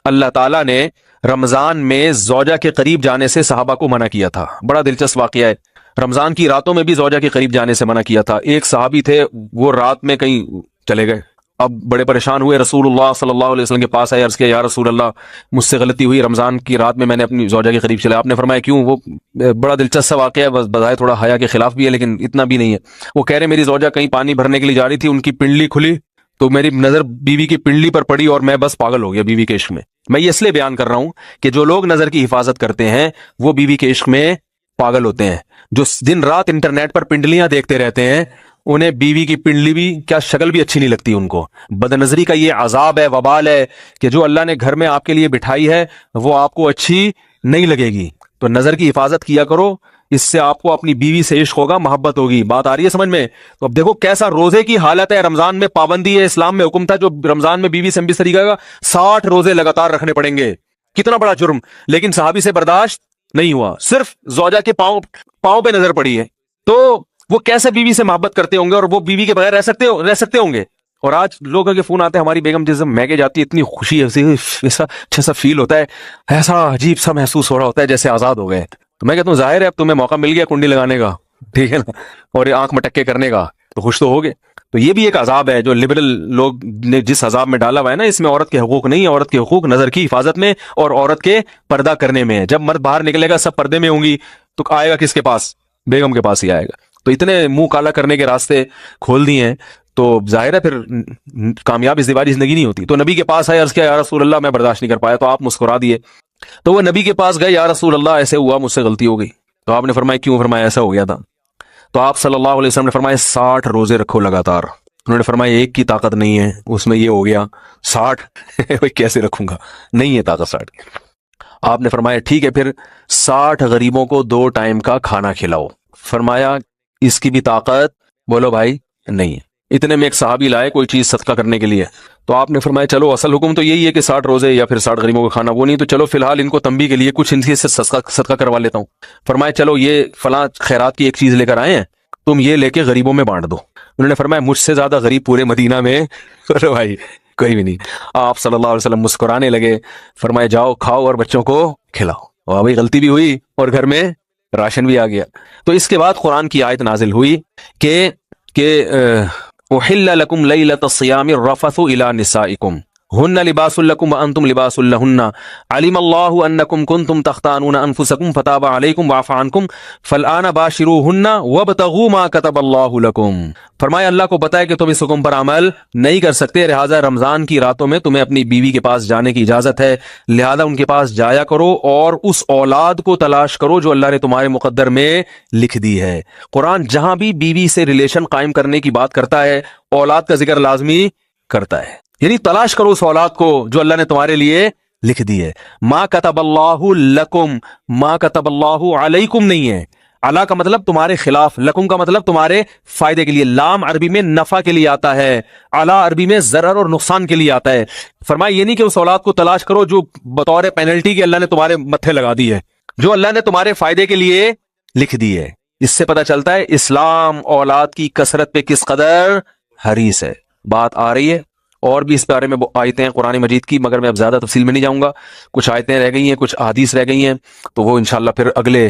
اللہ تعالیٰ نے رمضان میں زوجہ کے قریب جانے سے صحابہ کو منع کیا تھا. بڑا دلچسپ واقعہ ہے. رمضان کی راتوں میں بھی زوجہ کے قریب جانے سے منع کیا تھا. ایک صحابی تھے، وہ رات میں کہیں چلے گئے. اب بڑے پریشان ہوئے، رسول اللہ صلی اللہ علیہ وسلم کے پاس آئے، عرض کیا یا رسول اللہ مجھ سے غلطی ہوئی، رمضان کی رات میں میں نے اپنی زوجہ کے قریب چلا. آپ نے فرمایا کیوں؟ وہ بڑا دلچسپ واقعہ ہے، بس بظاہر تھوڑا حیا کے خلاف بھی ہے لیکن اتنا بھی نہیں ہے. وہ کہہ رہے میری زوجہ کہیں پانی بھرنے کے لیے جا رہی تھی، ان کی پنڈلی کھلی تو میری نظر بیوی کی پنڈلی پر پڑی اور میں بس پاگل ہو گیا بیوی کے عشق میں. میں یہ اس لیے بیان کر رہا ہوں کہ جو لوگ نظر کی حفاظت کرتے ہیں وہ بیوی کے عشق میں پاگل ہوتے ہیں. جو دن رات انٹرنیٹ پر پنڈلیاں دیکھتے رہتے ہیں انہیں بیوی کی پنڈلی بھی کیا شکل بھی اچھی نہیں لگتی ان کو. بد نظری کا یہ عذاب ہے، وبال ہے کہ جو اللہ نے گھر میں آپ کے لیے بٹھائی ہے وہ آپ کو اچھی نہیں لگے گی. تو نظر کی حفاظت کیا کرو، اس سے آپ کو اپنی بیوی سے عشق ہوگا، محبت ہوگی. بات آ رہی ہے سمجھ میں؟ تو اب دیکھو کیسا روزے کی حالت ہے. رمضان میں پابندی ہے، اسلام میں حکم تھا جو رمضان میں بیوی سے بستری کرے گا 60 روزے لگاتار رکھنے پڑیں گے. کتنا بڑا جرم، لیکن صحابی سے برداشت نہیں ہوا. صرف زوجہ کے پاؤں پہ نظر پڑی ہے تو وہ کیسے بیوی سے محبت کرتے ہوں گے اور وہ بیوی کے بغیر رہ سکتے ہوں گے. اور آج لوگوں کے فون آتے ہیں ہماری بیگم جس میں کے جاتی ہے اتنی خوشی ایسا اچھا سا فیل ہوتا ہے، ایسا عجیب سا محسوس ہو رہا ہوتا ہے جیسے آزاد ہو گئے. تو میں کہتا ہوں ظاہر ہے اب تمہیں موقع مل گیا کنڈی لگانے کا، ٹھیک ہے نا، اور آنکھ مٹکے کرنے کا، تو خوش تو ہوگے. تو یہ بھی ایک عذاب ہے جو لبرل لوگ نے جس عذاب میں ڈالا ہوا ہے نا، اس میں عورت کے حقوق نہیں ہے. عورت کے حقوق نظر کی حفاظت میں اور عورت کے پردہ کرنے میں ہے. جب مرد باہر نکلے گا سب پردے میں ہوں گی تو آئے گا کس کے پاس؟ بیگم کے پاس ہی آئے گا. تو اتنے منہ کالا کرنے کے راستے کھول دیے ہیں تو ظاہر ہے پھر کامیاب ازدواجی زندگی نہیں ہوتی. تو نبی کے پاس آئے، عرض کیا یا رسول اللہ میں برداشت نہیں کر پایا. تو آپ مسکرا دیے. تو وہ نبی کے پاس گئے، یا رسول اللہ ایسے ہوا، مجھ سے غلطی ہو گئی. تو آپ نے فرمایا کیوں؟ فرمایا ایسا ہو گیا تھا. تو آپ صلی اللہ علیہ وسلم نے فرمایا 60 روزے رکھو لگاتار. انہوں نے فرمایا ایک کی طاقت نہیں ہے، اس میں یہ ہو گیا 60 کیسے رکھوں گا، نہیں ہے طاقت 60. آپ نے فرمایا ٹھیک ہے پھر 60 غریبوں کو 2 ٹائم کا کھانا کھلاؤ. فرمایا اس کی بھی طاقت بولو بھائی نہیں ہے. اتنے میں ایک صحابی لائے کوئی چیز صدقہ کرنے کے لیے. تو آپ نے فرمایا چلو اصل حکم تو یہی ہے کہ 60 روزے یا پھر 60 غریبوں کا کھانا، وہ نہیں تو چلو فی الحال ان کو تنبیہ کے لیے کچھ ان سے صدقہ کروا لیتا ہوں. فرمایا چلو یہ فلاں خیرات کی ایک چیز لے کر آئے ہیں، تم یہ لے کے غریبوں میں بانٹ دو. انہوں نے فرمایا مجھ سے زیادہ غریب پورے مدینہ میں بھائی کوئی بھی نہیں. آپ صلی اللہ علیہ وسلم مسکرانے لگے، فرمایا جاؤ کھاؤ اور بچوں کو کھلاؤ. اور بھائی غلطی بھی ہوئی اور گھر میں راشن بھی آ گیا. تو اس کے بعد قرآن کی آیت نازل ہوئی کہ احل لکم لیلۃ الصیام الرفث الی نسائکم ہن لباس لکم وانتم لباس لہن علم اللہ انکم کنتم تختانون انفسکم فتاب علیکم وعفى عنکم فالآن باشروہن وابتغوا ما کتب اللہ لکم. فرمایا اللہ کو پتہ ہے کہ تم اس حکم پر عمل نہیں کر سکتے، لہٰذا رمضان کی راتوں میں تمہیں اپنی بیوی کے پاس جانے کی اجازت ہے، لہذا ان کے پاس جایا کرو اور اس اولاد کو تلاش کرو جو اللہ نے تمہارے مقدر میں لکھ دی ہے. قرآن جہاں بھی بیوی سے ریلیشن قائم کرنے کی بات کرتا ہے اولاد کا ذکر لازمی کرتا ہے، یعنی تلاش کرو اس اولاد کو جو اللہ نے تمہارے لیے لکھ دی ہے. ما کتب اللہ لکم، ما کتب اللہ علیکم نہیں ہے. علا کا مطلب تمہارے خلاف، لکم کا مطلب تمہارے فائدے کے لیے. لام عربی میں نفع کے لیے آتا ہے، علا عربی میں ضرر اور نقصان کے لیے آتا ہے. فرمایا یہ نہیں کہ اس اولاد کو تلاش کرو جو بطور پینلٹی کے اللہ نے تمہارے متھے لگا دی ہے، جو اللہ نے تمہارے فائدے کے لیے لکھ دی ہے. اس سے پتہ چلتا ہے اسلام اولاد کی کثرت پہ کس قدر حریص ہے. بات آ رہی ہے اور بھی اس بارے میں آیتیں ہیں قرآن مجید کی، مگر میں اب زیادہ تفصیل میں نہیں جاؤں گا. کچھ آیتیں رہ گئی ہیں، کچھ احادیث رہ گئی ہیں، تو وہ انشاءاللہ پھر اگلے